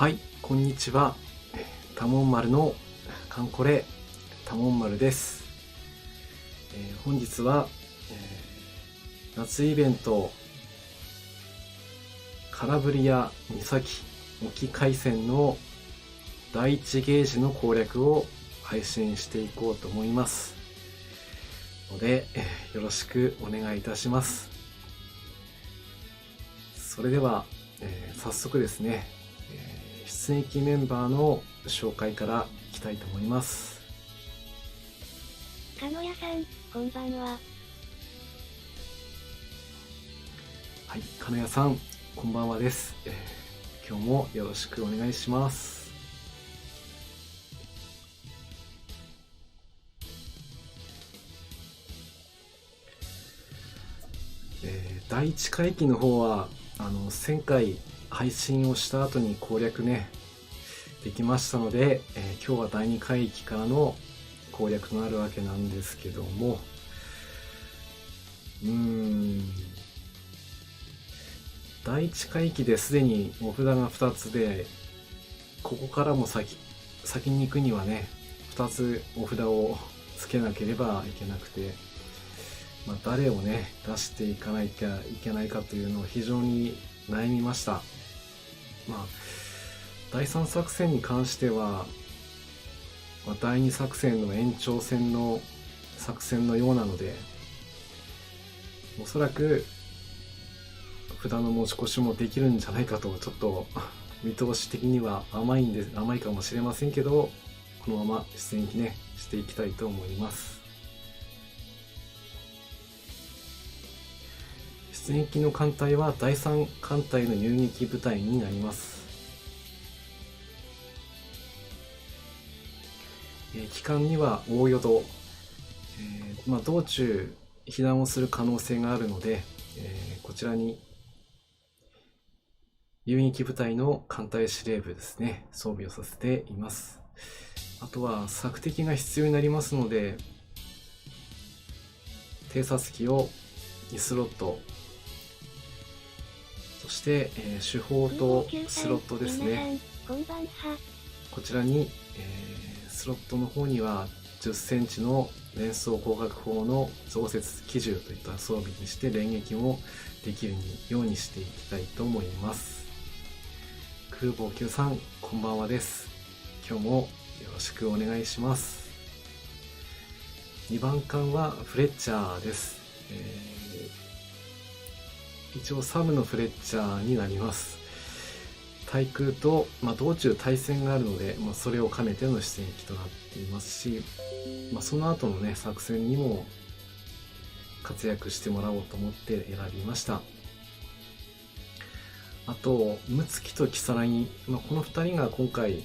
はい、こんにちは。多聞丸のカンコレ多聞丸です。本日は、夏イベント空振りや岬沖海戦の第1ゲージの攻略を配信していこうと思いますので、よろしくお願いいたします。それでは、早速ですね、出撃メンバーの紹介からいきたいと思います。かのやさん、こんばんは。はい、かのやさん、こんばんはです。今日もよろしくお願いします。第1回忌の方は1000回配信をした後に攻略ねできましたので、今日は第2回忌からの攻略となるわけなんですけども、第1回忌ですでにお札が2つで、ここからも先に行くにはね2つお札をつけなければいけなくて、誰をね出していかなきゃいけないかというのを非常に悩みました。第3作戦に関しては、第2作戦の延長戦の作戦のようなので、おそらく札の持ち越しもできるんじゃないかと、ちょっと見通し的には甘いかもしれませんけど、このまま出撃ねしていきたいと思います。出撃の艦隊は第3艦隊の遊撃部隊になります。機関には大淀、道中避難をする可能性があるので、こちらに遊撃部隊の艦隊司令部ですね、装備をさせています。あとは索敵が必要になりますので、偵察機を2スロット、そして、主砲とスロットですね、こちらに、スロットの方には10センチの連装広角砲の増設機銃といった装備にして連撃もできるようにしていきたいと思います。空母9さん、こんばんはです。今日もよろしくお願いします。2番艦はフレッチャーです。一応サムのフレッチャーになります。対空と、道中対戦があるので、それを兼ねての出撃となっていますし、その後のね作戦にも活躍してもらおうと思って選びました。あとムツキとキサラギ、この2人が今回、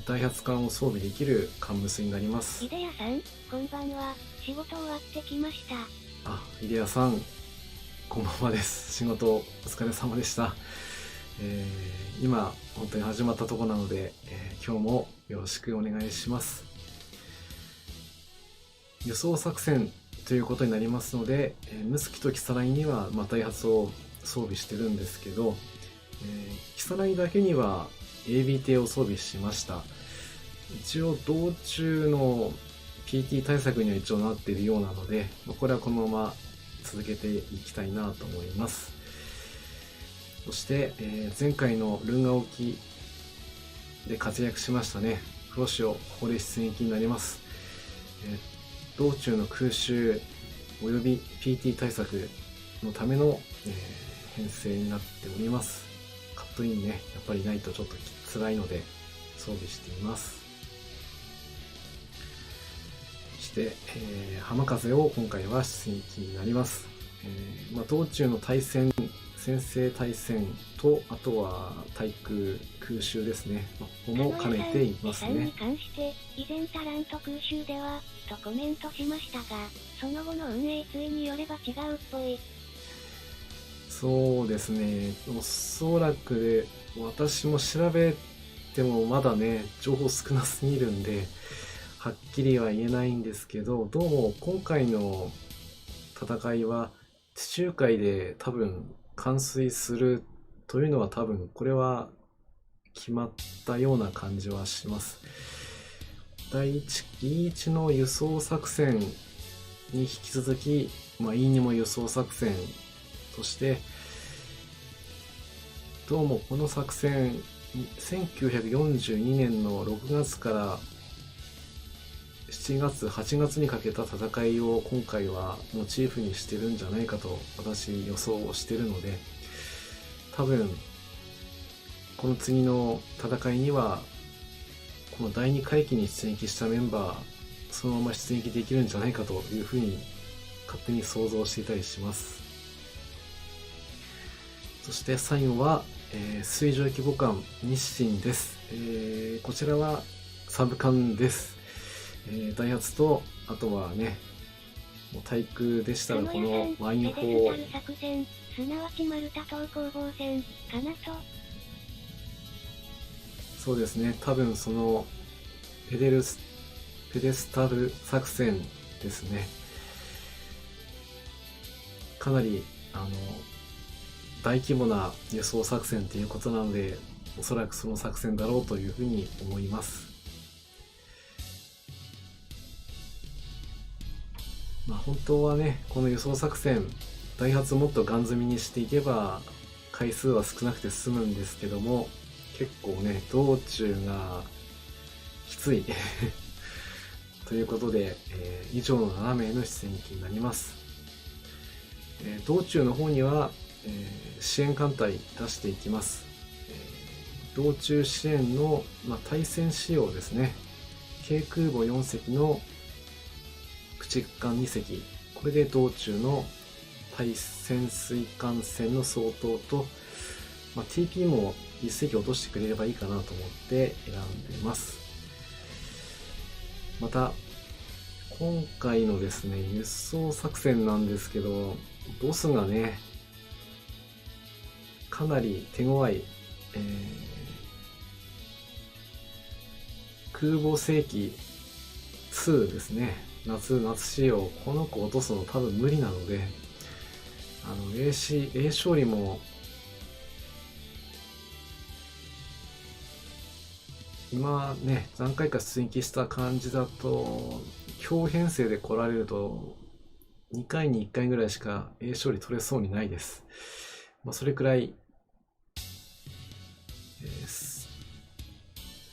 ダイハツ艦を装備できる艦ムスになります。イデヤさん、こんばんは。仕事終わってきました。イデヤさん、こんばんはです。仕事お疲れ様でした。今本当に始まったところなので、今日もよろしくお願いします。輸送作戦ということになりますので、ムツキとキサラギにはダイハツを装備してるんですけど、キサラギだけには AB 艇を装備しました。一応道中の PT 対策には一応なっているようなので、これはこのまま続けていきたいなと思います。そして、前回のルンガ沖で活躍しましたねフロシオ、ここで出撃になります。道中の空襲および PT 対策のための、編成になっております。カットインねやっぱりないとちょっと辛いので装備しています。そして、浜風を今回は出撃になります。道中の対戦、先制対戦と、あとは対空襲ですね、ここも兼ねていますね。に関して以前タラント空襲ではとコメントしましたが、その後の運営推によれば違うっぽい。そうですね、おそらくで私も調べてもまだね情報少なすぎるんではっきりは言えないんですけど、どうも今回の戦いは地中海で多分冠水するというのは多分これは決まったような感じはします。第1の輸送作戦に引き続き、E2も輸送作戦として、どうもこの作戦、1942年の6月から7月、8月にかけた戦いを今回はモチーフにしてるんじゃないかと私予想をしてるので、多分この次の戦いにはこの第2回帰に出撃したメンバーそのまま出撃できるんじゃないかというふうに勝手に想像していたりします。そして最後は、水上規模艦日清です。こちらはサブ艦です。ダイハツと、あとはね、もう対空でしたらこのワイン砲、作戦、すなわちマルタ島攻防戦かなと。そうですね、多分そのペデスタル作戦ですね。かなり大規模な輸送作戦ということなので、おそらくその作戦だろうというふうに思います。本当はね、この輸送作戦、ダイハツもっとガン積みにしていけば回数は少なくて済むんですけども、結構ね、道中がきついということで、以上の7名の出撃になります。道中の方には、支援艦隊出していきます。道中支援の、対戦仕様ですね。軽空母4隻の駆逐艦2隻、これで道中の対潜水艦船の相当と、TP も1隻落としてくれればいいかなと思って選んでます。また今回のですね、輸送作戦なんですけど、ボスがねかなり手強い、空母世紀2ですね。夏仕様、この子落とすの多分無理なので、A 勝利も今ね、何回か出撃した感じだと、強編成で来られると2回に1回ぐらいしか A 勝利取れそうにないです。それくらい、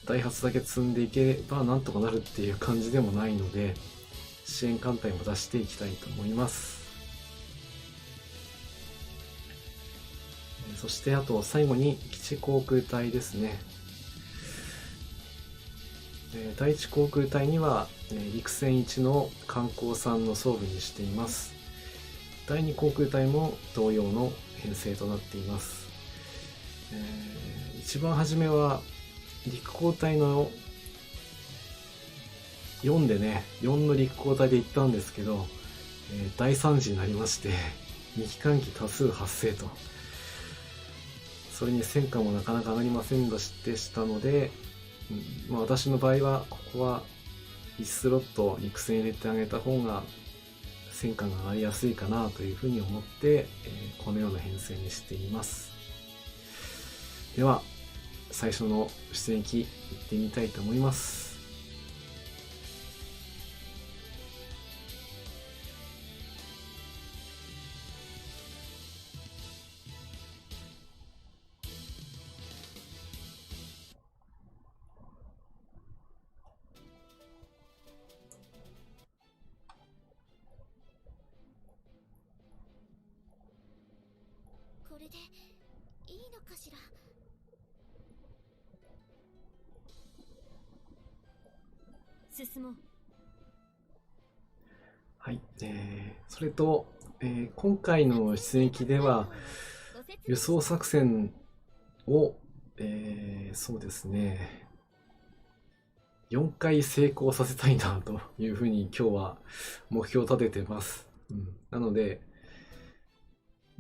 ダイハツだけ積んでいけばなんとかなるっていう感じでもないので、支援艦隊も出していきたいと思います。そしてあと最後に基地航空隊ですね。第1航空隊には陸戦1の艦鋼3の装備にしています。第2航空隊も同様の編成となっています。一番初めは陸航隊の4でね、4の陸航隊で行ったんですけど、大惨事になりまして、2機関機多数発生と。それに戦果もなかなか上がりませんでしたので、私の場合はここは1スロット陸戦入れてあげた方が戦果が上がりやすいかなというふうに思って、このような編成にしています。では最初の出撃行ってみたいと思います。これでいいのかしら。進もう。はい、それと、今回の出撃では輸送作戦を、そうですね、4回成功させたいなというふうに今日は目標を立ててます。なので、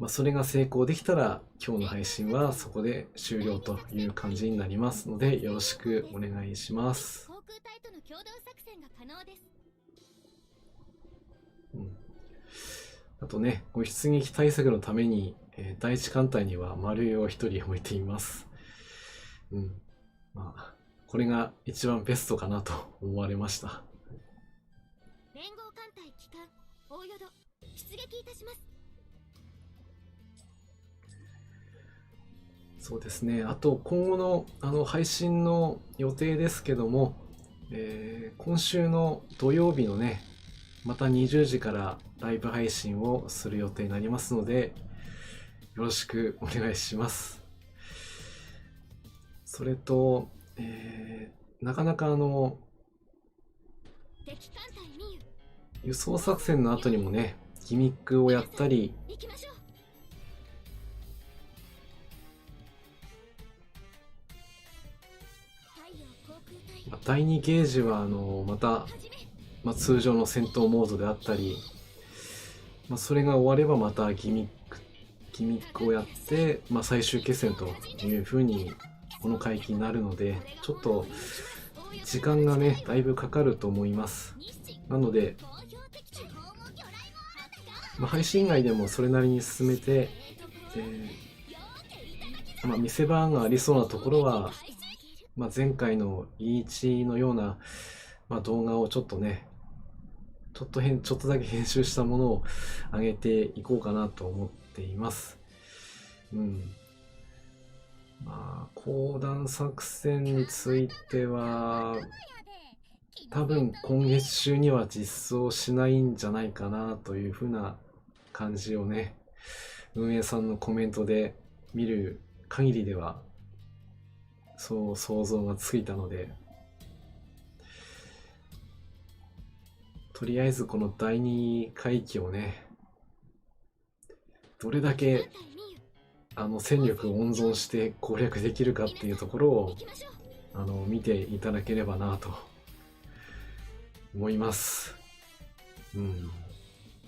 それが成功できたら今日の配信はそこで終了という感じになりますので、よろしくお願いします。航空隊との共同作戦が可能です。あとね、ご出撃対策のために、第一艦隊には丸井を1人置いています。まあ、これが一番ベストかなと思われました。連合艦隊旗艦大淀出撃いたします。そうですね。あと、今後の配信の予定ですけども、今週の土曜日のね、また20時からライブ配信をする予定になりますので、よろしくお願いします。それと、なかなか敵艦隊ミユ輸送作戦の後にもね、ギミックをやったり、行きましょう。太陽航空隊第2ゲージはまた、はじめ。通常の戦闘モードであったり、それが終わればまたギミックをやって、最終決戦という風にこの海域になるので、ちょっと時間がねだいぶかかると思います。なので、配信外でもそれなりに進めて、見せ場がありそうなところは、前回の E1 のような、動画をちょっとね、ちょっとだけ編集したものを上げていこうかなと思っています。講談作戦については、多分今月中には実装しないんじゃないかなというふうな感じをね、運営さんのコメントで見る限りでは、そう想像がついたので、とりあえずこの第2海域をね、どれだけ戦力を温存して攻略できるかっていうところを見ていただければなと思います。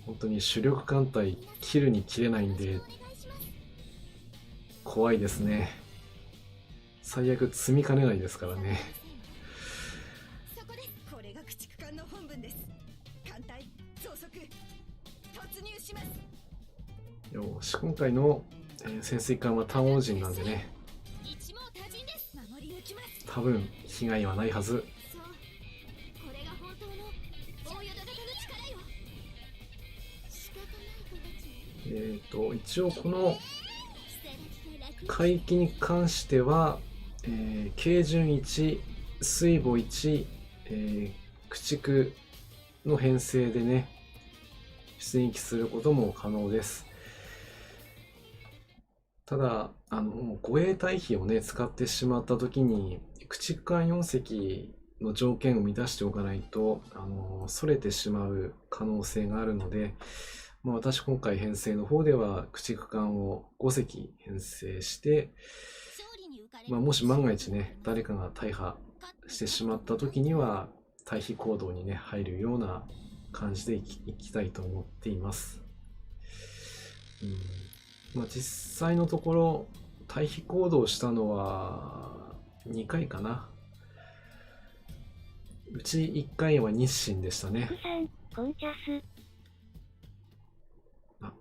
本当に主力艦隊切るに切れないんで怖いですね。最悪積みかねないですからね。そこでこれが駆逐艦の本文です。艦隊増速突入します。よし、今回の潜水艦は単王陣なんでね、一網多尽です。守り抜きます。多分被害はないはず。そう、これが本当の大淀型の力よ。仕方ない形。一応この海域に関しては、軽巡1、水母1、駆逐の編成でね、出撃することも可能です。ただ、護衛隊費をね、使ってしまったときに、駆逐艦4隻の条件を満たしておかないと、逸れてしまう可能性があるので、私今回編成の方では駆逐艦を5隻編成して、もし万が一ね、誰かが大破してしまった時には退避行動にね、入るような感じでいきたいと思っています。実際のところ退避行動したのは2回かな。うち1回は日清でしたね。つくさん、こんちゃす。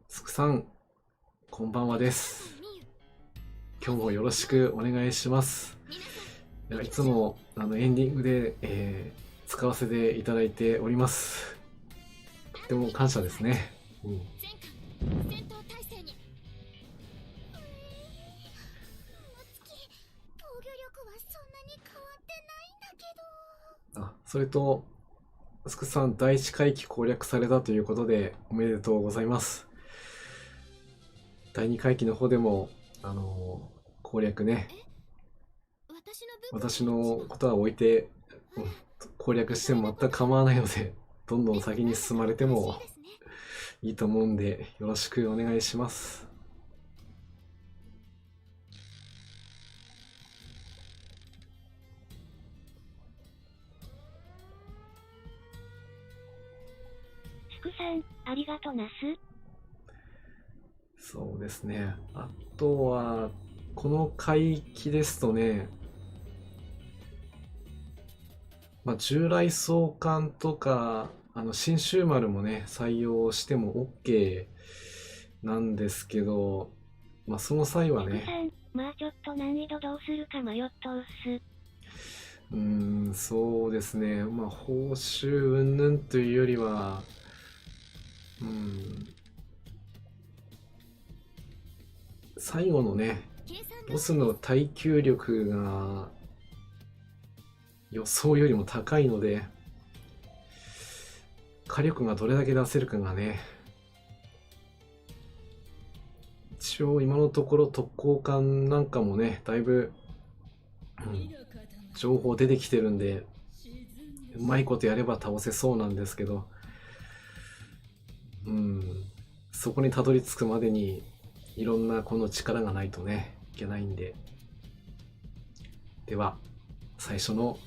つくさん、こんばんはです。今日もよろしくお願いします。いつもエンディングで、使わせていただいております。とっても感謝ですね。戦闘態勢に。防御力はそんなに変わってないんだけど。それと、つくさん第1海域攻略されたということでおめでとうございます。第2海域の方でも攻略ね、私のことは置いて、攻略しても全く構わないので、どんどん先に進まれてもいいと思うんで、よろしくお願いします。つくさん、ありがとなす。そうですね。あとは、この海域ですとね、従来装艦とか、新州丸もね、採用しても OK なんですけど、その際はつくさね、ん、ちょっと難易度どうするか迷っとうっす。そうですね。まあ、報酬云々というよりは、最後のね、ボスの耐久力が予想よりも高いので、火力がどれだけ出せるかがね、一応今のところ特攻艦なんかもね、だいぶ、情報出てきてるんで、うまいことやれば倒せそうなんですけど、そこにたどり着くまでにいろんなこの力がないとね、いけないんで。では、最初の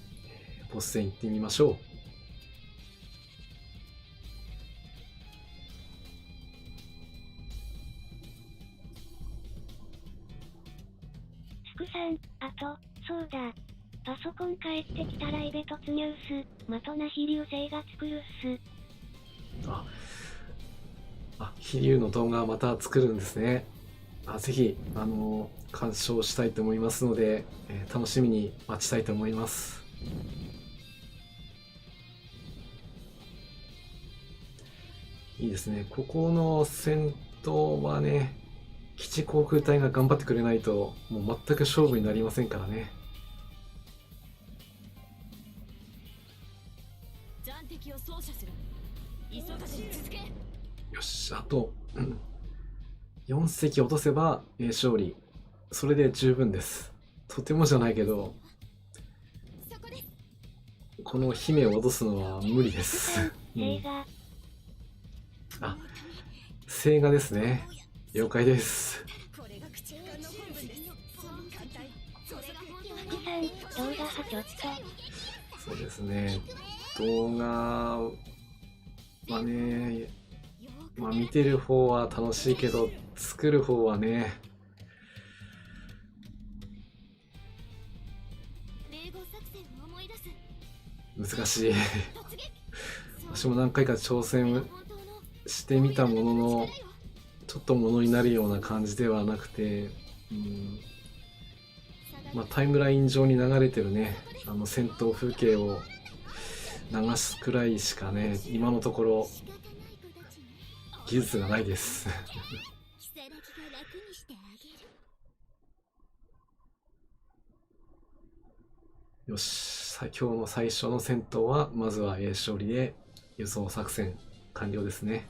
ボス戦行ってみましょう。スクさん、あと、そうだ。パソコン帰ってきたらイベ突入す。的な飛竜星が作るっす。飛竜の動画また作るんですね。ぜひ、鑑賞したいと思いますので、楽しみに待ちたいと思います。いいですね。ここの戦闘はね、基地航空隊が頑張ってくれないと、もう全く勝負になりませんからね。残敵を操作する。急がずに続け。よし、あと、4隻落とせば勝利。それで十分です。とてもじゃないけど、この姫を落とすのは無理です。星画ですね。了解です。そうですね。動画はね、まあ見てる方は楽しいけど、作る方はね、難しい。私も何回か挑戦してみたものの、ちょっとものになるような感じではなくて、まあ、タイムライン上に流れてるね、戦闘風景を流すくらいしかね、今のところ技術がないです。よし、今日の最初の戦闘はまずは A 勝利で輸送作戦完了ですね。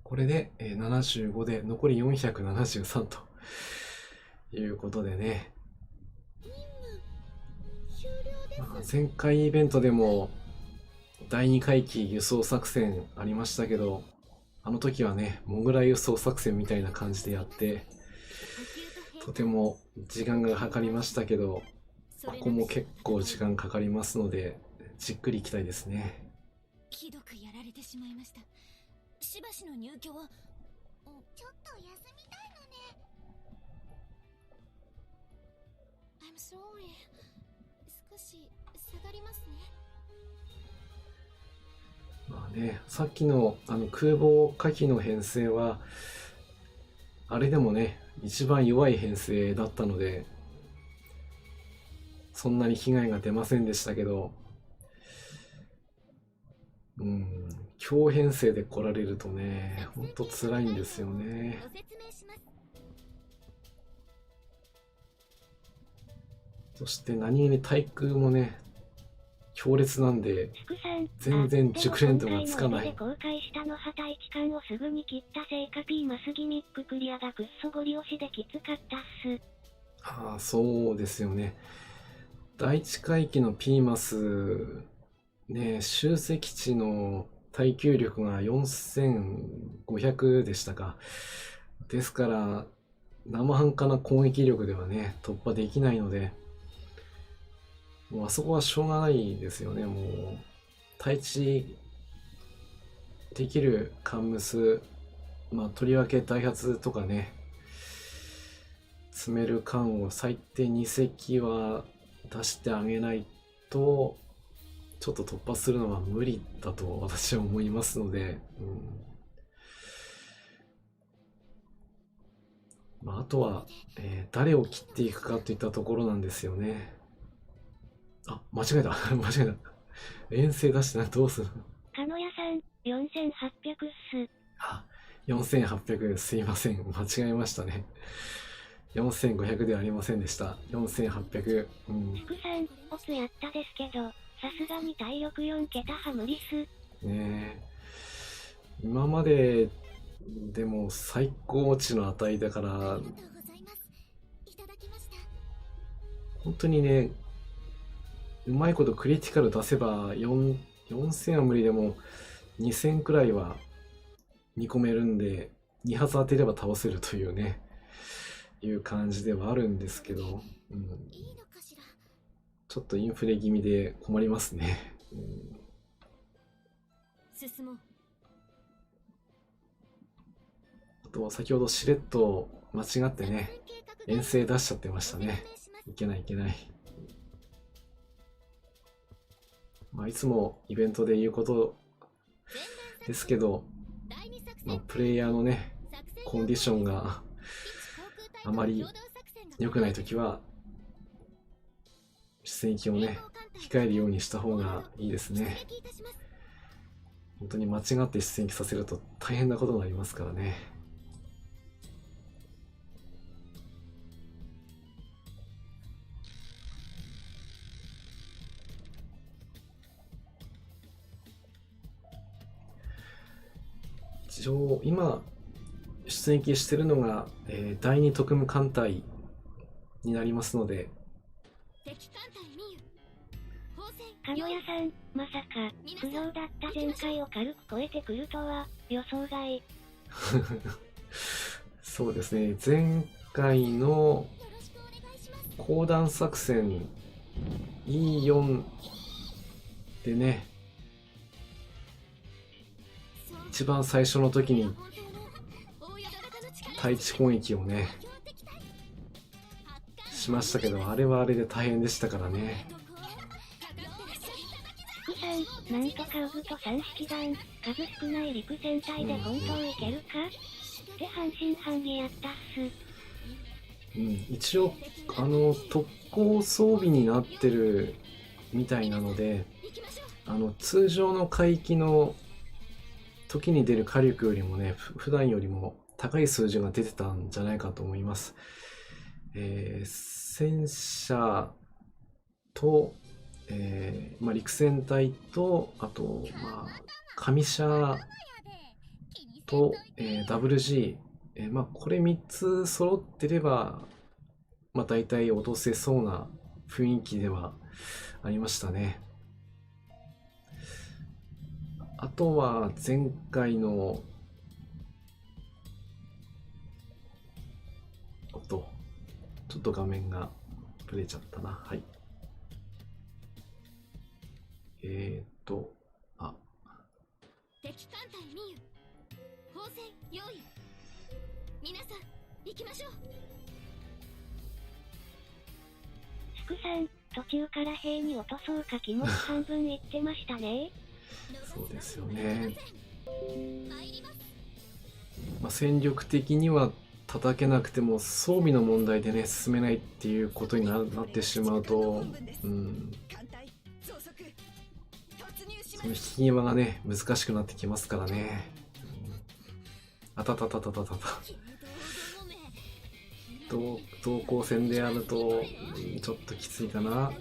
これで75で残り473ということでね、前回イベントでも第2回帰輸送作戦ありましたけど、あの時はね、モグラ輸送作戦みたいな感じでやって、とても時間がかかりましたけど、ここも結構時間かかりますので、じっくりいきたいですね。ひどくやられてしまいました。しばしの入居はちょっと休みたいのね。I'm sorry。少し下がりますね。まあね、さっきの空母火器の編成はあれでもね、一番弱い編成だったので、そんなに被害が出ませんでしたけど、強編成で来られるとね、ほんと辛いんですよね。そして何気に対空もね、強烈なんで、全然熟練度がつかない。公開したの破壊期間をすぐに切ったせいか P マスギミッククリアがくっそゴリ押しできつかったっす。そうですよね。第一回帰の P マス、ね、集積値の耐久力が4500でしたか。ですから、生半可な攻撃力ではね、突破できないので、もうあそこはしょうがないですよね。もう、対地できるカンムス、とりわけダイハツとかね、積める艦を最低2隻は出してあげないと、ちょっと突破するのは無理だと私は思いますので、あとは、誰を切っていくかといったところなんですよね。あ、間違えた。間違えた。遠征出してない。どうする？かのやさん、4800っす。あ、4800、すいません。間違えましたね。4500ではありませんでした。4800。うん。つくさん、オツやったですけど、さすがに体力4桁は無理っす。ねえ。今まででも最高値の値だから、本当にね、うまいことクリティカル出せば4000は無理でも2000くらいは見込めるんで、2発当てれば倒せるというね、いう感じではあるんですけど、うん、ちょっとインフレ気味で困りますね。進もう。あと、先ほどしれっと間違ってね、遠征出しちゃってましたね。いけないいけない。まあ、いつもイベントで言うことですけど、まあ、プレイヤーのね、コンディションがあまり良くないときは、出戦機をね、控えるようにした方がいいですね。本当に間違って出戦機させると大変なことになりますからね。一応、今、出撃してるのが、第二特務艦隊になりますので、かのやさん、まさか、不良だった前回を軽く超えてくるとは、予想外。そうですね、前回の講談作戦 E4 でね、一番最初の時に対地攻撃をね、しましたけど、あれはあれで大変でしたからね。つくさん、なんとかウグと三式団、数少ない陸戦隊で本当いけるかって半信半疑やったっす。一応、特攻装備になってるみたいなので、通常の海域の時に出る火力よりもね、普段よりも高い数字が出てたんじゃないかと思います。戦車と、まあ、陸戦隊と、あと、まあ、上車と、WG、まあ、これ3つ揃ってれば、まあ、大体落とせそうな雰囲気ではありましたね。あとは前回のちょっと画面がブレちゃったな。はい。あ、敵艦隊ミユ、砲戦用意。皆さん行きましょう。つくさん、途中から兵に落とそうか気持ち半分言ってましたね。そうですよね。まあ、戦力的には叩けなくても装備の問題でね進めないっていうことになってしまうと、その引き際がね難しくなってきますからね。あたたたたたたた。同行戦でやるとちょっときついかな。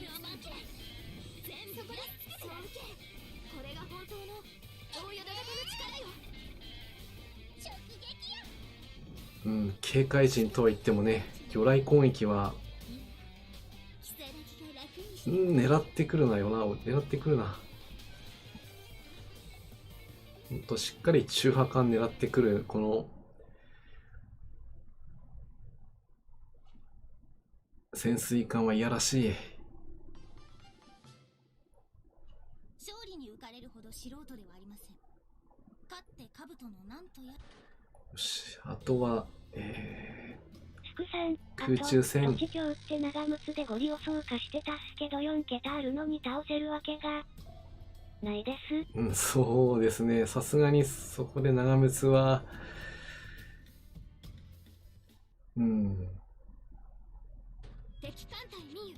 警戒陣とは言ってもね、魚雷攻撃は、狙ってくるなよな、狙ってくるな。ほんとしっかり中波間狙ってくる、この、潜水艦はいやらしい。勝利に浮かれるほど素人ではありません。勝って兜のなんとや。よし、あとは、つくさん、空中戦。地上って長むつでゴリを操作してたっすけど4桁あるのに倒せるわけがないです。そうですね。さすがにそこで長むつはうん。敵艦隊ミ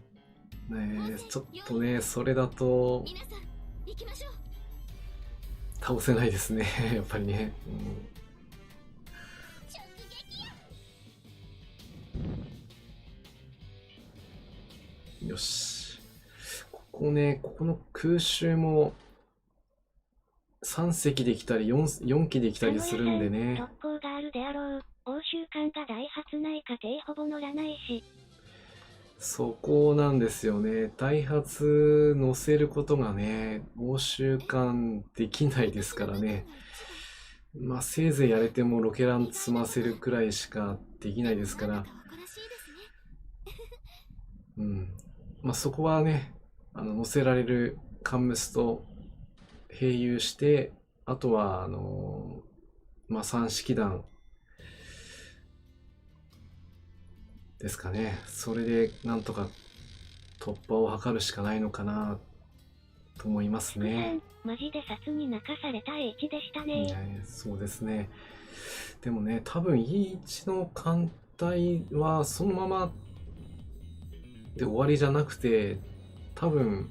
ユ。ねえ、ちょっとね、それだと皆さん行きましょう。倒せないですね。やっぱりね。直撃や。よし。ここね、ここの空襲も3隻できたり4機できたりするんでね。特攻があるであろう。欧州艦がダイハツないかてほぼ乗らないし。そこなんですよね。ダイハツ乗せることがね、欧州艦できないですからね。まあ、せいぜいやれてもロケラン積ませるくらいしかできないですから。うん。まあ、そこはね、乗せられるカンムスと併用して、あとは、まあ、三式弾ですかね。それでなんとか突破を図るしかないのかなと思いますね。マジで殺に泣かされた H でしたね。そうですね。でもね、多分 E1 の艦隊はそのままで終わりじゃなくて、多分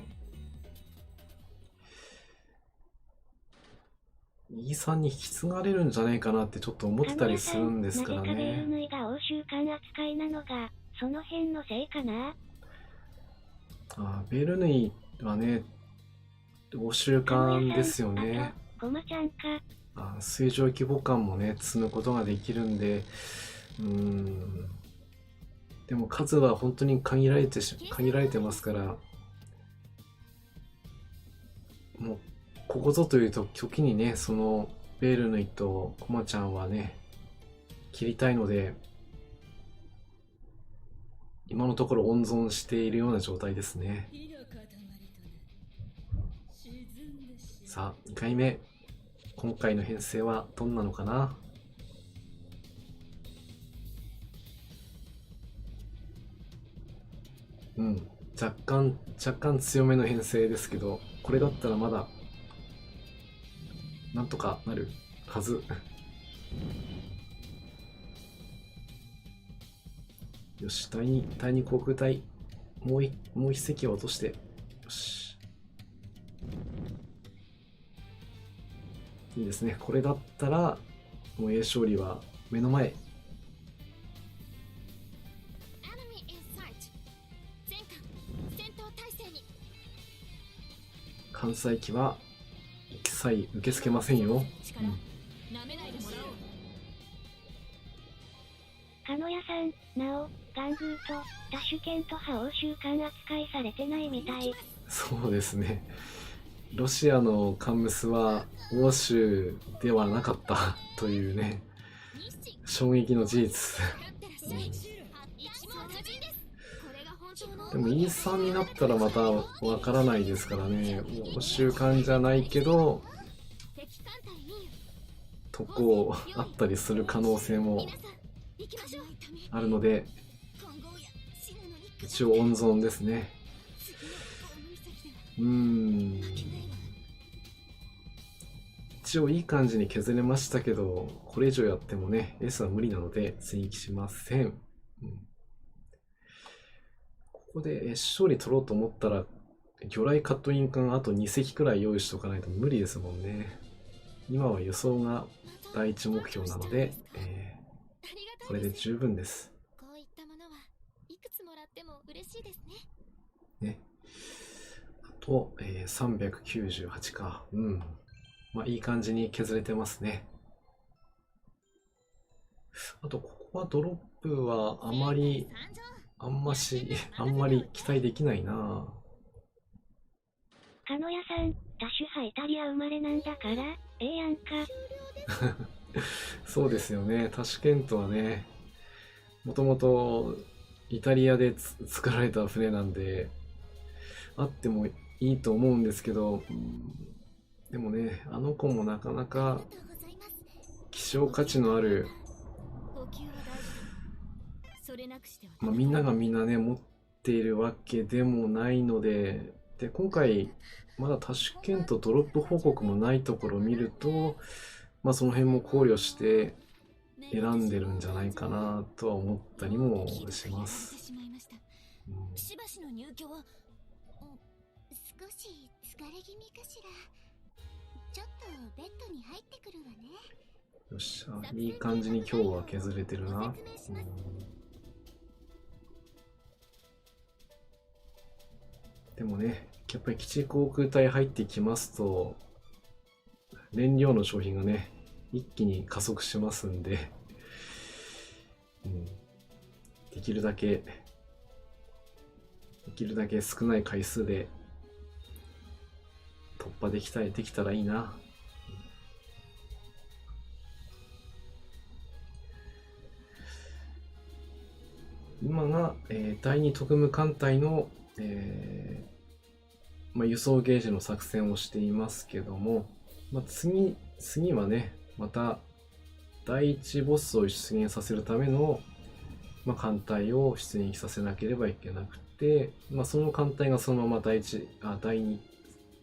E3 に引き継がれるんじゃないかなってちょっと思ってたりするんですからなぜかベールね。ヌイが欧州艦扱いなのが、その辺のせいかな。ベールヌイはね、欧州艦ですよね。コマちゃんか。水上規模艦もね、積むことができるんで、でも数は本当に限られてますから、もうここぞという時にね、そのベールヌイとコマちゃんはね、切りたいので、今のところ温存しているような状態ですね。さあ、2回目。今回の編成はどんなのかな。若干強めの編成ですけど、これだったらまだなんとかなるはず。よし、第2航空隊もう一隻を落として、よし、いいですね。これだったらもう A 勝利は目の前。関西機は一切受け付けませんよ。鹿野屋さん、なお、ガングーとダッシュ剣と派欧州艦扱いされてないみたい。そうですね。ロシアのカンムスは欧州ではなかったというね、衝撃の事実。でも E3 になったらまたわからないですからね。欧州艦じゃないけど特攻あったりする可能性もあるので、一応温存ですね。一応いい感じに削れましたけど、これ以上やってもね S は無理なので追撃しません。ここで勝利取ろうと思ったら魚雷カットイン艦あと2隻くらい用意しておかないと無理ですもんね。今は輸送が第一目標なので、これで十分です。こういったものはいくつもらっても嬉しいですね。あと、398か。まあいい感じに削れてますね。あとここはドロップはあんまり期待できないな。鹿野屋さん、ダッシュ派イタリア生まれなんだから、やんか。そうですよね。タシュケントはね、もともとイタリアで作られた船なんで、あってもいいと思うんですけど、でもね、あの子もなかなか希少価値のある、みんながみんなね、持っているわけでもないので、今回、まだタシュケントドロップ報告もないところを見ると、その辺も考慮して、選んでるんじゃないかなとは思ったりもします。しばしの入居は少し疲れ気味かしら。ちょっとベッドに入ってくるわね。よっしゃ、いい感じに今日は削れてるな。でもね、やっぱり基地航空隊入ってきますと燃料の消費がね一気に加速しますんで、できるだけ少ない回数で突破できたらいいな。今が、第二特務艦隊の、輸送ゲージの作戦をしていますけども、次はね、また第一ボスを出現させるための、艦隊を出現させなければいけなくて、その艦隊がそのまま第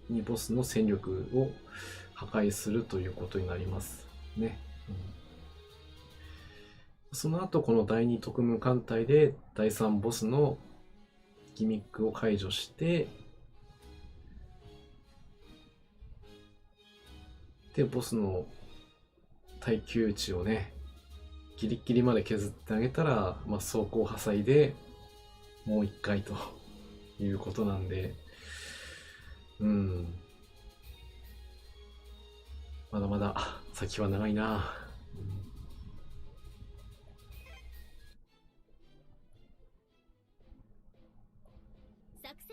二ボスの戦力を破壊するということになりますね。その後この第二特務艦隊で第三ボスのギミックを解除して、でボスの耐久値をねギリギリまで削ってあげたら、装甲破砕でもう一回ということなんで、まだまだ先は長いな。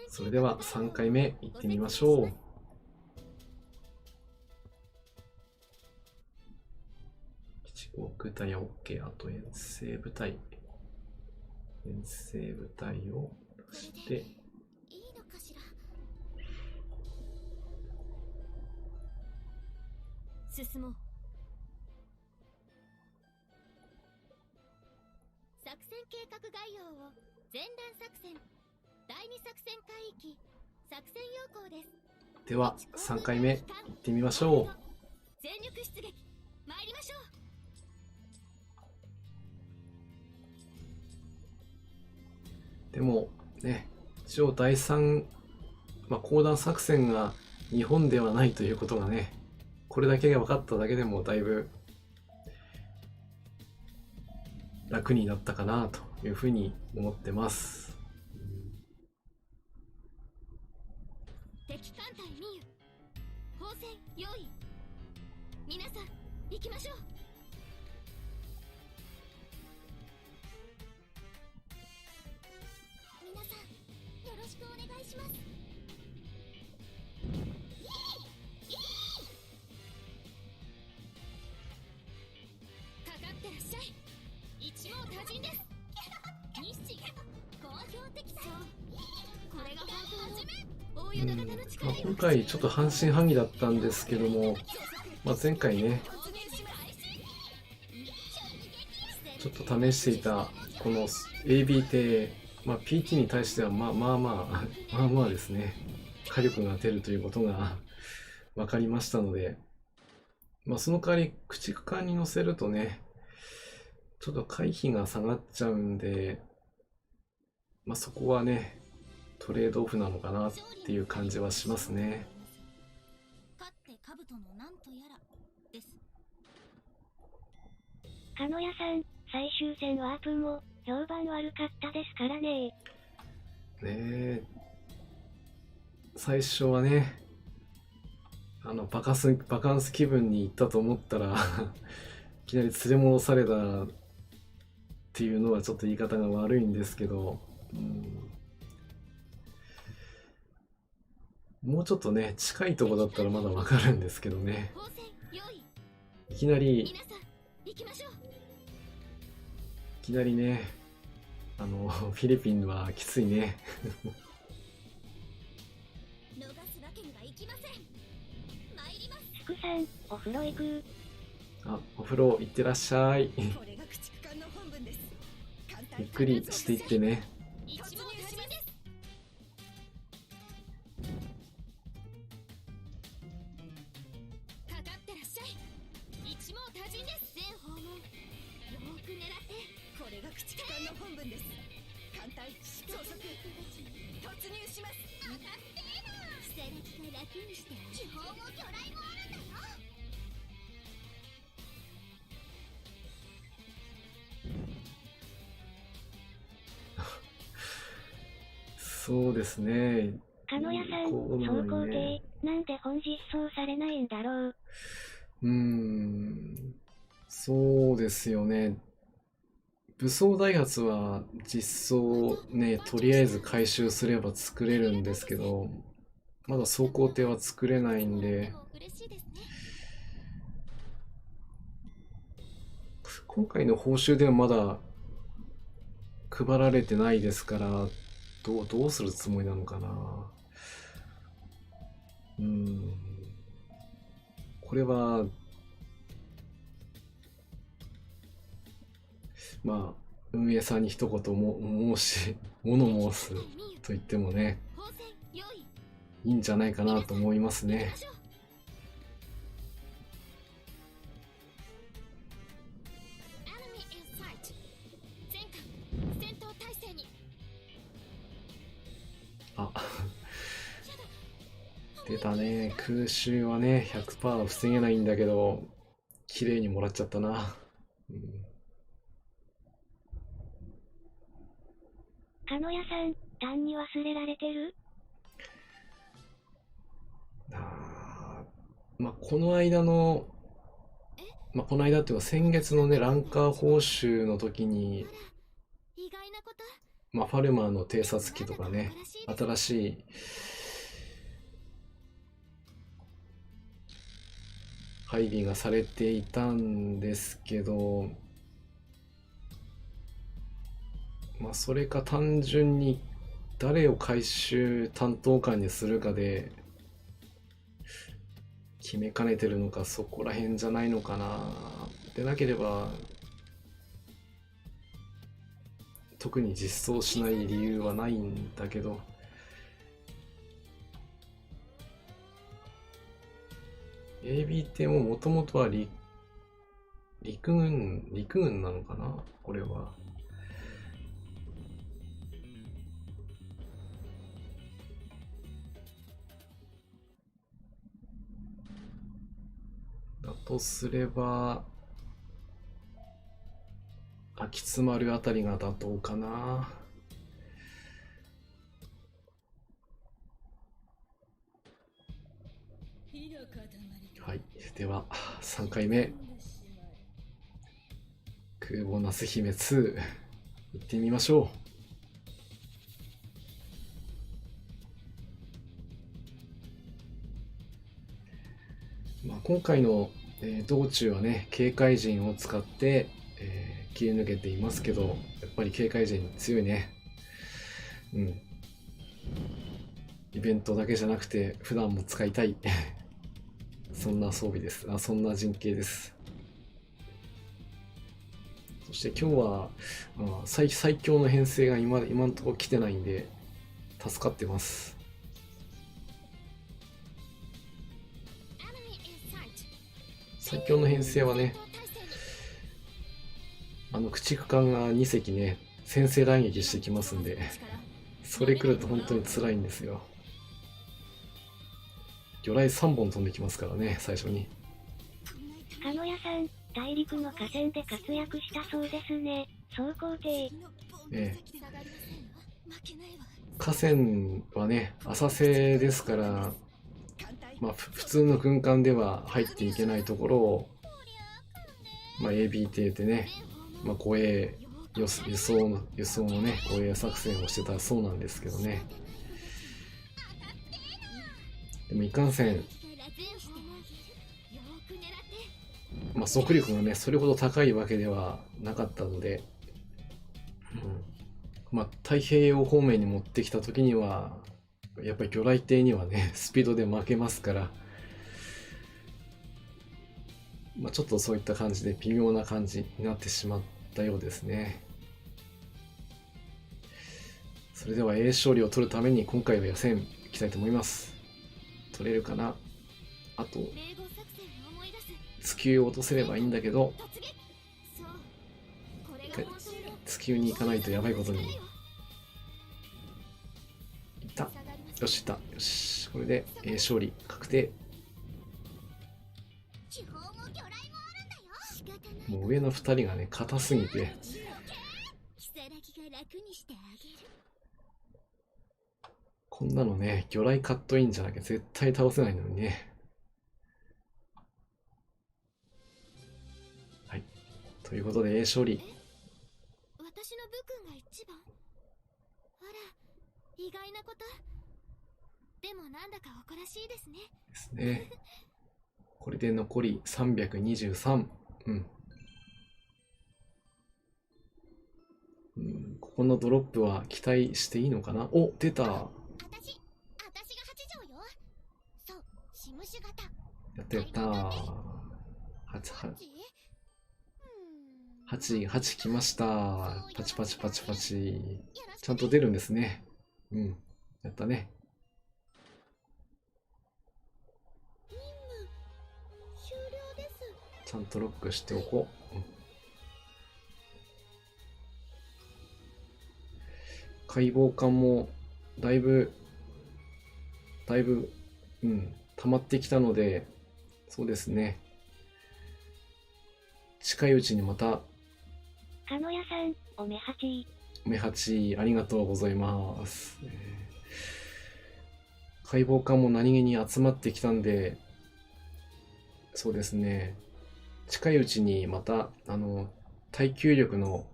それでは3回目いってみましょう。基地航空隊は OK。あと遠征部隊を出して、いいのかしら。進もう。作戦計画概要を前段作戦第2作戦海域作戦要項です。では3回目いってみましょう。全力出撃参りましょでもね、一応第3、公団作戦が日本ではないということがね、これだけが分かっただけでもだいぶ楽になったかなというふうに思ってます。敵艦隊ミユ砲戦用意。皆さん行きましょう。皆さんよろしくお願いします。かかってらっしゃい。一網多尽です。日清好評的だよ。これが本当の大淀型の力よ。今回ちょっと半信半疑だったんですけども、前回ねちょっと試していたこの AB 艇、PT に対してはまあですね、火力が出るということが分かりましたので、その代わり駆逐艦に乗せるとねちょっと回避が下がっちゃうんで、そこはねトレードオフなのかなっていう感じはしますね。勝って兜のなんとやらです。鹿野屋さん、最終戦ワープも評判悪かったですからね。最初はねバカンス気分に行ったと思ったらいきなり連れ戻されたっていうのはちょっと言い方が悪いんですけど、もうちょっとね近いとこだったらまだわかるんですけどね、砲戦用意。いきなり皆さん行きましょう。ねフィリピンはきついね逃すわけにはいきません。参ります。福さん、お風呂行く。お風呂行ってらっしゃいこれが駆逐艦の本分です。ゆっくりしていってね。一網多尽です。かかってらっしゃい。一網多尽です。全訪問分です。艦隊装飾突入します。当たってーな。下書きが楽にして気泡も魚雷もあるんだよ。そうですね。鹿野屋さん、こうなの走行にね艇、なんで本実装されないんだろう。そうですよね。武装ダイハツは実装ね、とりあえず回収すれば作れるんですけど、まだ走行艇は作れないんで、嬉しいですね。今回の報酬ではまだ配られてないですから、どうするつもりなのかな。これは、まあ、運営さんに一言物申すと言ってもね、砲戦用意。いいんじゃないかなと思いますね。行きましょう。Enemy in sight。全艦戦闘態勢に。あ、出たね。空襲はね、100% 防げないんだけど、綺麗にもらっちゃったな。鹿野屋さん、単に忘れられてる？この間っていうか先月のね、ランカー報酬の時に、意外なこと。ファルマーの偵察機とかね、新しい配備がされていたんですけど、それか単純に誰を回収担当官にするかで決めかねてるのか、そこら辺じゃないのかな。でなければ特に実装しない理由はないんだけど、AB 艇ももともとは陸軍なのかな、これは。だとすれば、秋津丸あたりが妥当かな。はい、では3回目、空母那須姫2行ってみましょう。今回の、道中はね、警戒陣を使って、切り抜けていますけど、やっぱり警戒陣強いね。イベントだけじゃなくて普段も使いたいそんな装備です。そんな陣形です。そして今日は最強の編成が今のところ来てないんで助かってます。最強の編成はね、駆逐艦が2隻ね、先制来撃してきますんで、それ来ると本当に辛いんですよ。魚雷3本飛んできますからね、最初に。鹿野屋さん、大陸の河川で活躍したそうですね。走行艇。河川はね、浅瀬ですから、普通の軍艦では入っていけないところを、AB 艇でね、護衛輸送のね、護衛作戦をしてたそうなんですけどね。でもいかんせん、速力がね、それほど高いわけではなかったので、太平洋方面に持ってきた時には、やっぱり魚雷艇にはね、スピードで負けますから、ちょっとそういった感じで微妙な感じになってしまったようですね。それでは A 勝利を取るために今回は予選いきたいと思います。取れるかな。あと月を落とせればいいんだけど、月球に行かないとやばいことに。いった。よし、いった。よし。これで、勝利確定。地方も魚雷もあるんだよ。仕方ない。もう上の2人がね、硬すぎて。如月が楽にしてあげる。こんなのね、魚雷カットインじゃなきゃ絶対倒せないのにね。はい。ということで、勝利。私の部君が一番。あら、意外なこと。でもなんだか誇らしいですね。ですね。これで残り323。ここのドロップは期待していいのかな。お、出た。私が八条よ。そう、シムシ型。やったやったー。8来ました。パチパチパチパチ。ちゃんと出るんですね。やったね。終了です。ちゃんとロックしておこう。解剖感もだいぶ溜まってきたので、そうですね。近いうちにまた。かのやさん、おめ8。おめ8、ありがとうございます。解剖感も何気に集まってきたんで、そうですね。近いうちにまた、耐久力の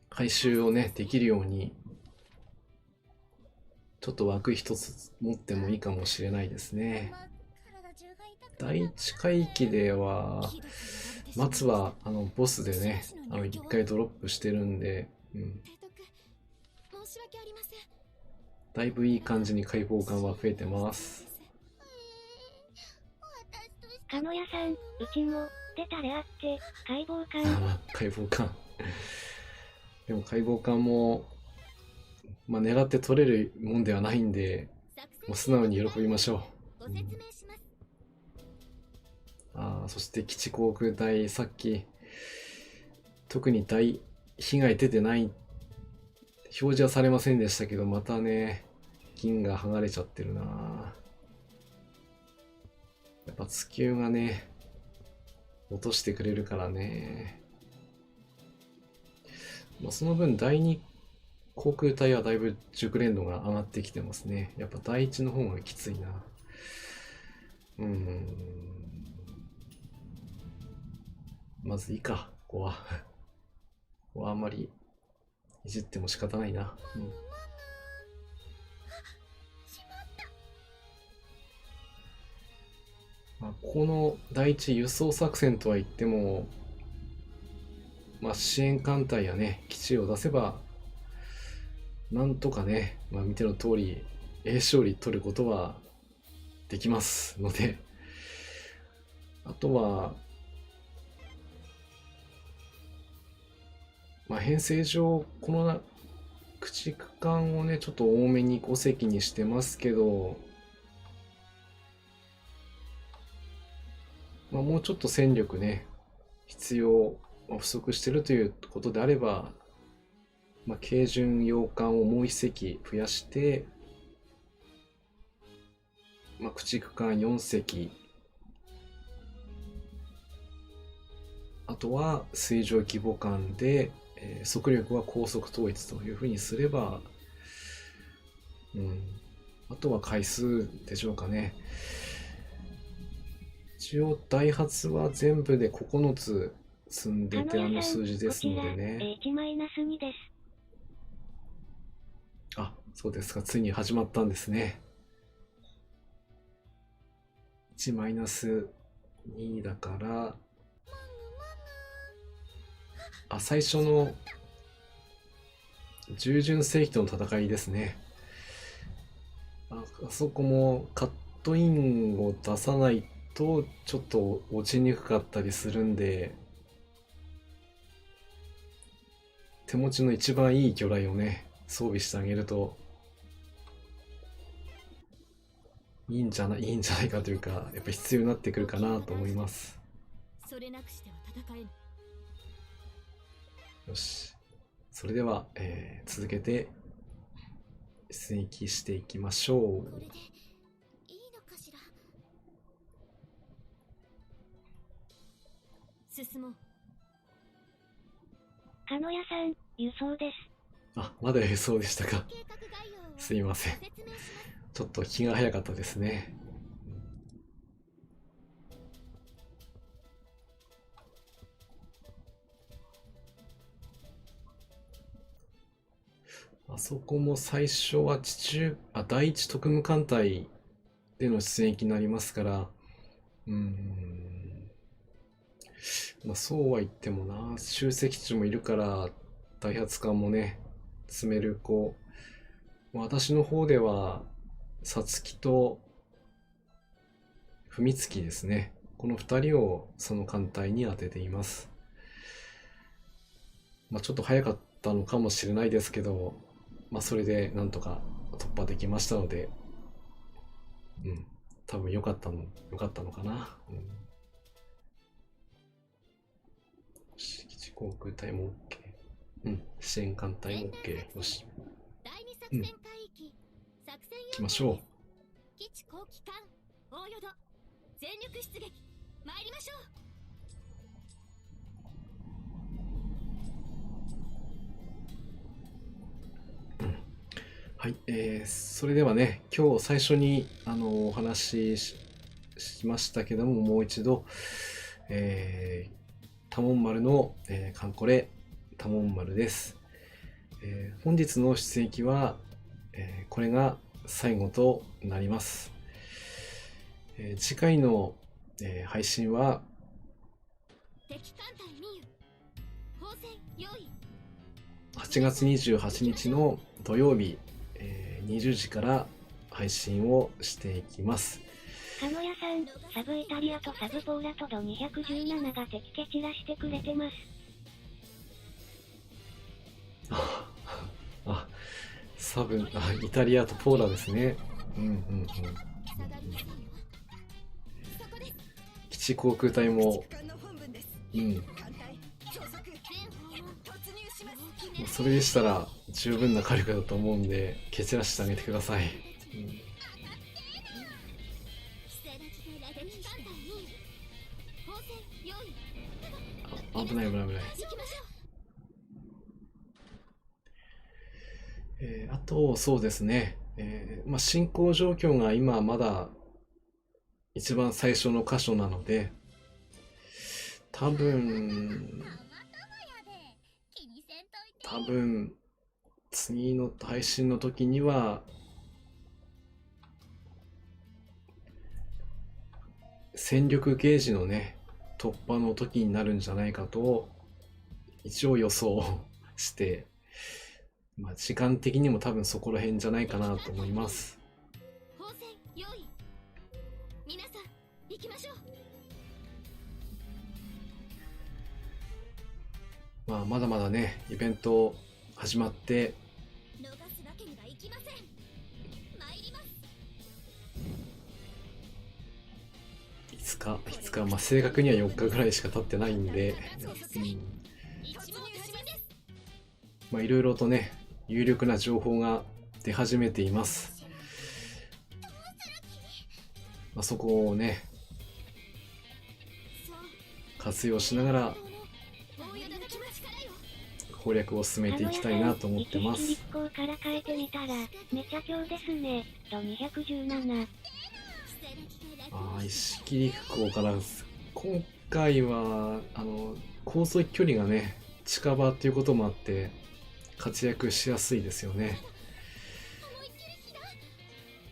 回収をね、できるように、ちょっと枠一つ持ってもいいかもしれないですね。第一回域では、松はボスでね、一回ドロップしてるんで、だいぶいい感じに解剖感は増えてます。かのやさん、うちも出たれあって解剖感。解剖感。でも解剖感も、狙って取れるもんではないんで、もう素直に喜びましょう。そして基地航空隊、さっき特に大被害出てない、表示はされませんでしたけど、またね、銀が剥がれちゃってるな。やっぱ地球がね、落としてくれるからね。その分第2航空隊はだいぶ熟練度が上がってきてますね。やっぱ第1の方がきついな。まずいいか、ここは。ここはあんまりいじっても仕方ないな。この第一輸送作戦とは言っても、支援艦隊やね、基地を出せば、なんとかね、見ての通り、勝利取ることはできますので、あとは、編成上、この駆逐艦をね、ちょっと多めに5隻にしてますけど、もうちょっと戦力ね、必要、不足してるということであれば、軽巡洋艦をもう1隻増やして、駆逐艦4隻、あとは水上規模艦で、速力は高速統一というふうにすれば、あとは回数でしょうかね。一応ダイハツは全部で9つ積んでて数字ですのでね。H-2 です。そうですか。ついに始まったんですね。1-2だから、最初の従順世紀との戦いですね。あそこもカットインを出さないとちょっと落ちにくかったりするんで、手持ちの一番いい魚雷をね、装備してあげるといいんじゃないかというか、やっぱ必要になってくるかなと思います。それなくしては戦えぬ。よし。それでは、続けて出撃していきましょう。これでいいのかしら。進もう。鹿野屋さん、輸送です。あ、まだ輸送でしたか。計画概要をすいません。説明します。ちょっと気が早かったですね。あそこも最初は第一特務艦隊での出撃になりますから、まあそうは言ってもな、集積地もいるから、ダイハツ艦もね、積める私の方では、さつきと文月ですね。この2人をその艦隊に当てています。まあちょっと早かったのかもしれないですけど、まあそれでなんとか突破できましたので、多分良かったのかな。基地航空隊も OK。支援艦隊も OK。よし。第二作戦海域、作戦行きましょう。基地後期艦大淀全力出撃参りましょう。はい、それではね、今日最初にお話しましたけども、もう一度、多聞丸の、カンコレ多聞丸です。本日の出撃は、これが最後となります。次回の、配信は敵艦隊ミユ砲戦用意。8月28日の土曜日、20時から配信をしていきます。鹿野屋さん、サブイタリアとサブポーラとド217が敵蹴散らしてくれてます。イタリアとポーラですね。基地航空隊も、それでしたら十分な火力だと思うんで、蹴散らしてあげてください。危ない。あと、そうですね。進行状況が今まだ一番最初の箇所なので、多分、次の配信の時には、戦力ゲージのね、突破の時になるんじゃないかと、一応予想して、時間的にも多分そこら辺じゃないかなと思います。砲戦用意。皆さん、行きましょう。まだまだね、イベント始まって、逃すわけにはいきません。参ります。5日、正確には4日ぐらいしか経ってないんで、いろいろとね、有力な情報が出始めています。そこをね、活用しながら攻略を進めていきたいなと思ってます。一式立候から変えてみたら、めちゃ強ですね。と217。一式陸港から、今回は、航続距離がね、近場っていうこともあって、活躍しやすいですよね。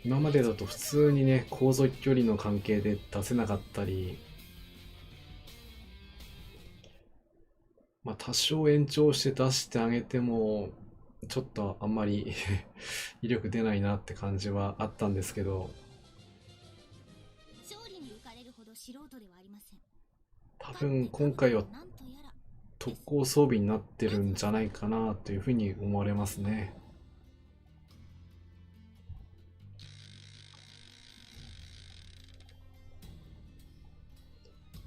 今までだと普通にね、航続距離の関係で出せなかったり、多少延長して出してあげても、ちょっとあんまり威力出ないなって感じはあったんですけど、勝利に浮かれるほど素人ではありません。多分今回は特攻装備になってるんじゃないかなというふうに思われますね。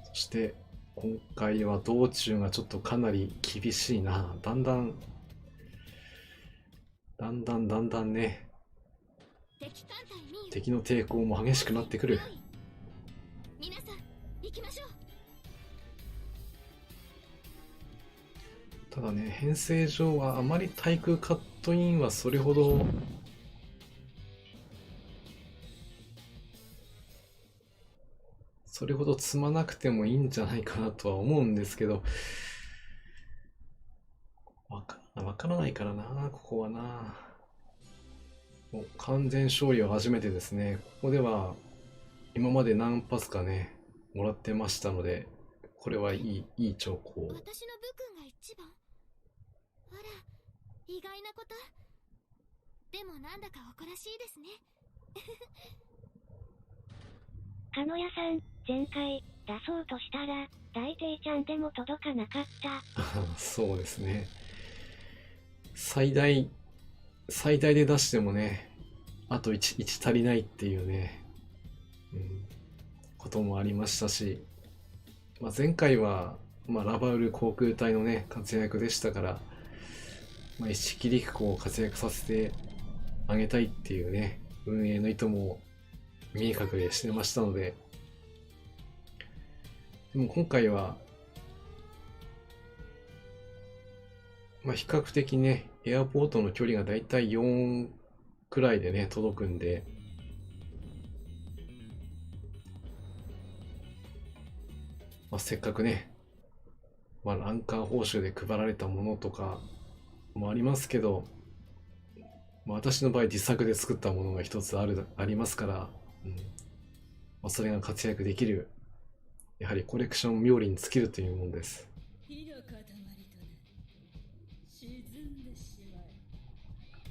そして今回は道中がちょっとかなり厳しいな。だんだんね、敵艦隊ミー敵の抵抗も激しくなってくる。皆さん行きましょう。ただね、編成上はあまり対空カットインはそれほど積まなくてもいいんじゃないかなとは思うんですけど、わからないからな、ここはな。もう完全勝利は初めてですね。ここでは今まで何発かね、もらってましたので、これはいい兆候。私の部君が一番。あら、意外なこと。でもなんだか誇らしいですね。かのやさん、前回、出そうとしたら、大抵ちゃんでも届かなかった。そうですね。最大で出してもね、あと1足りないっていうね、こともありましたし、前回は、ラバウル航空隊のね、活躍でしたから、一色陸子を活躍させてあげたいっていうね、運営の意図も見え隠れしてましたので、でも今回は、比較的ね、エアポートの距離がだいたい4くらいでね、届くんで、せっかくね、ランカー報酬で配られたものとかもありますけど、私の場合自作で作ったものが一つありますから、それが活躍できる、やはりコレクション冥利に尽きるというものです。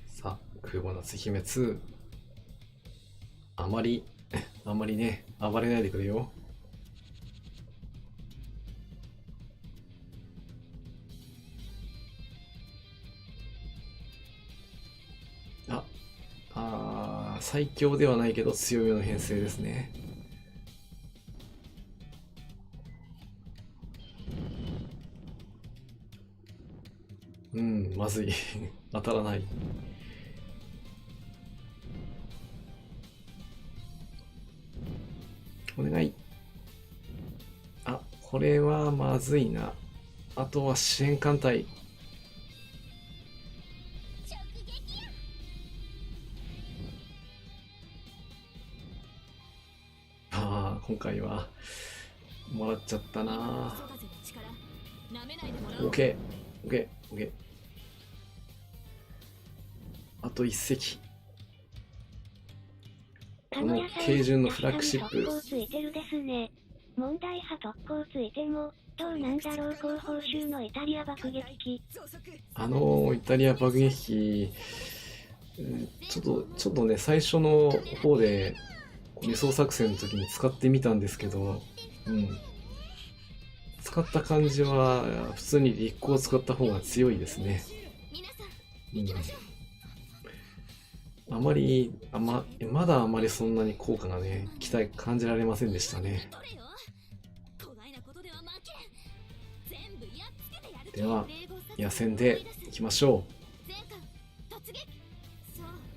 さあ、空母夏姫2、あまりね、暴れないでくれよ。最強ではないけど強めの編成ですね。まずい。当たらない。お願い。これはまずいな。あとは支援艦隊。今回はもらっちゃったな。オッケー。あと1隻。この軽巡のフラッグシップ。特攻ついてるですね。問題派特攻ついても、どうなんだろう。高報酬のイタリア爆撃機。イタリア爆撃機、ちょっとね、最初の方で輸送作戦の時に使ってみたんですけど、使った感じは普通に陸鋼を使った方が強いですね。まだあまりそんなに効果がね、感じられませんでしたね。では、野戦でいきましょう。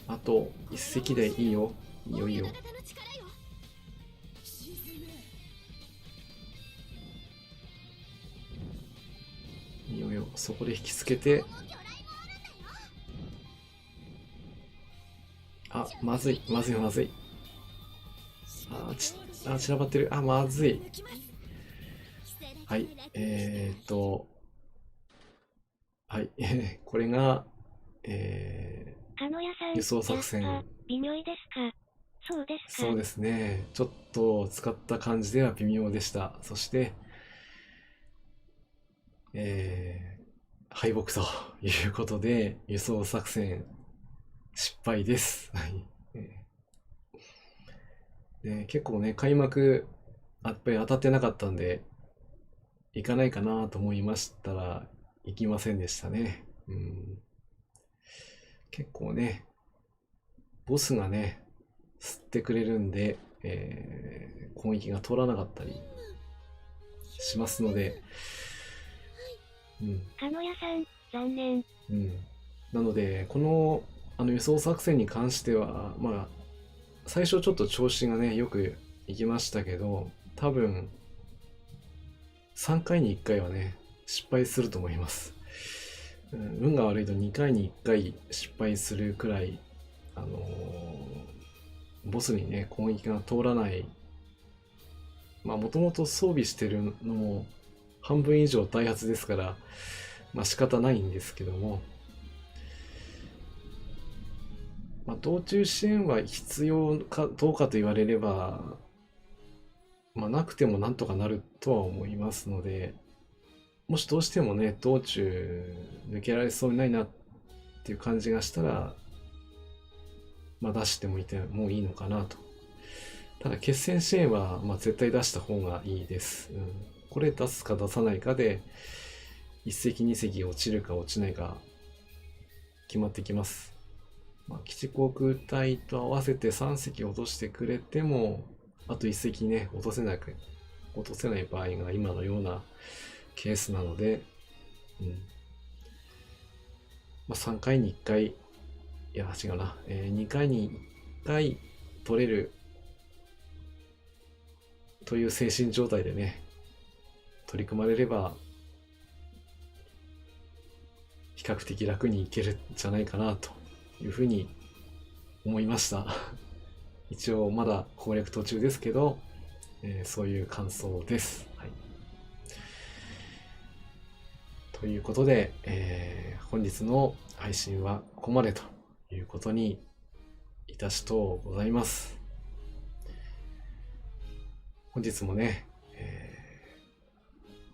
あと1隻でいいよ。いいよ。そこで引きつけて、まずい。散らばってる。まずい。はい。はい。これが、輸送作戦。微妙ですか？そうですか？そうですね。ちょっと使った感じでは微妙でした。そして、敗北ということで、輸送作戦失敗です。で結構ね、開幕、やっぱり当たってなかったんで、行かないかなと思いましたら、行きませんでしたね。結構ね、ボスがね、吸ってくれるんで、攻撃が通らなかったりしますので、鹿野屋さん、残念。なので、この、輸送作戦に関しては、最初ちょっと調子がね、よくいきましたけど、多分、3回に1回はね、失敗すると思います。運が悪いと2回に1回失敗するくらい、ボスにね、攻撃が通らない。もともと装備してるのも半分以上ダイハツですから、仕方ないんですけども、道中支援は必要かどうかと言われれば、なくてもなんとかなるとは思いますので、もしどうしてもね、道中抜けられそうにないなっていう感じがしたら、出してもいいのかなと。ただ決戦支援は絶対出した方がいいです。これ出すか出さないかで、1隻2隻落ちるか落ちないか決まってきます。基地航空隊と合わせて3隻落としてくれても、あと1隻ね、落とせない場合が今のようなケースなので、3回に1回、いや、違うな、2回に1回取れるという精神状態でね、取り組まれれば、比較的楽にいけるんじゃないかなというふうに思いました。一応まだ攻略途中ですけど、そういう感想です。はい、ということで、本日の配信はここまでということにいたしとうございます。本日もね、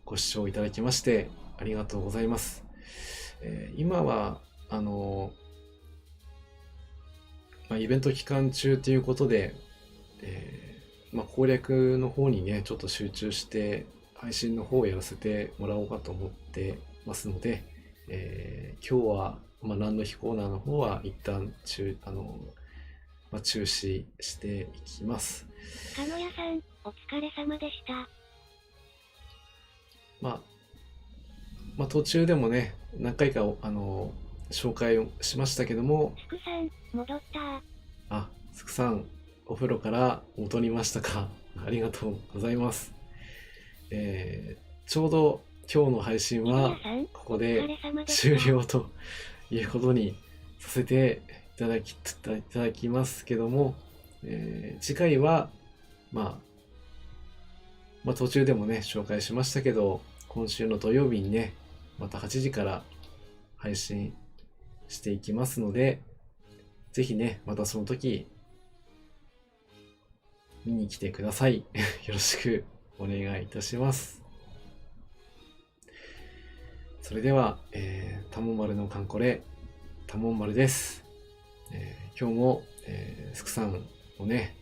ご視聴いただきましてありがとうございます。今はイベント期間中ということで、攻略の方にねちょっと集中して配信の方をやらせてもらおうかと思ってますので、今日は、何の日コーナーの方は一旦中止していきます。鹿野屋さん、お疲れ様でした。途中でもね何回か紹介をしましたけども、スクさん戻った。スクさんお風呂から戻りましたか。ありがとうございます。ちょうど今日の配信はここで終了ということにさせていただきますけども、次回は途中でもね紹介しましたけど、今週の土曜日にねまた8時から配信していきますので、ぜひねまたその時見に来てください。よろしくお願いいたします。それでは、タモン丸のカンコレ、タモン丸です。今日も、スクさんのね、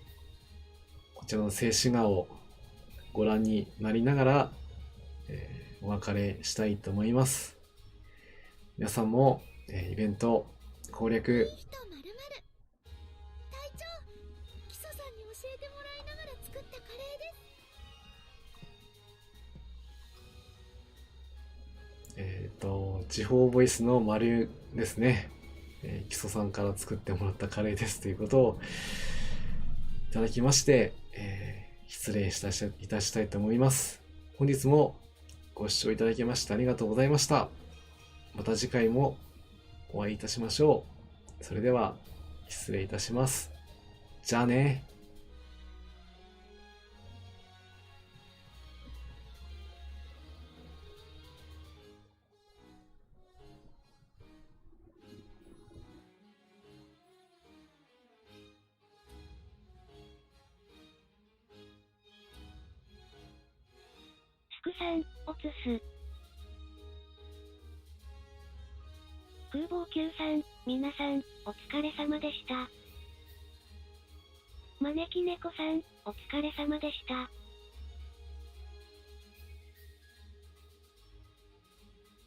こちらの静止画をご覧になりながら、お別れしたいと思います。皆さんも、イベント攻略隊長、基礎さんに教えてもらいながら作ったカレーです。地方ボイスの丸ですね。基礎さんから作ってもらったカレーですということをいただきまして、失礼いたしたいと思います。本日もご視聴いただきましてありがとうございました。また次回もお会いいたしましょう。それでは失礼いたします。じゃあね。スクさん、おつす。空母級さん、皆さん、お疲れ様でした。招き猫さん、お疲れ様でした。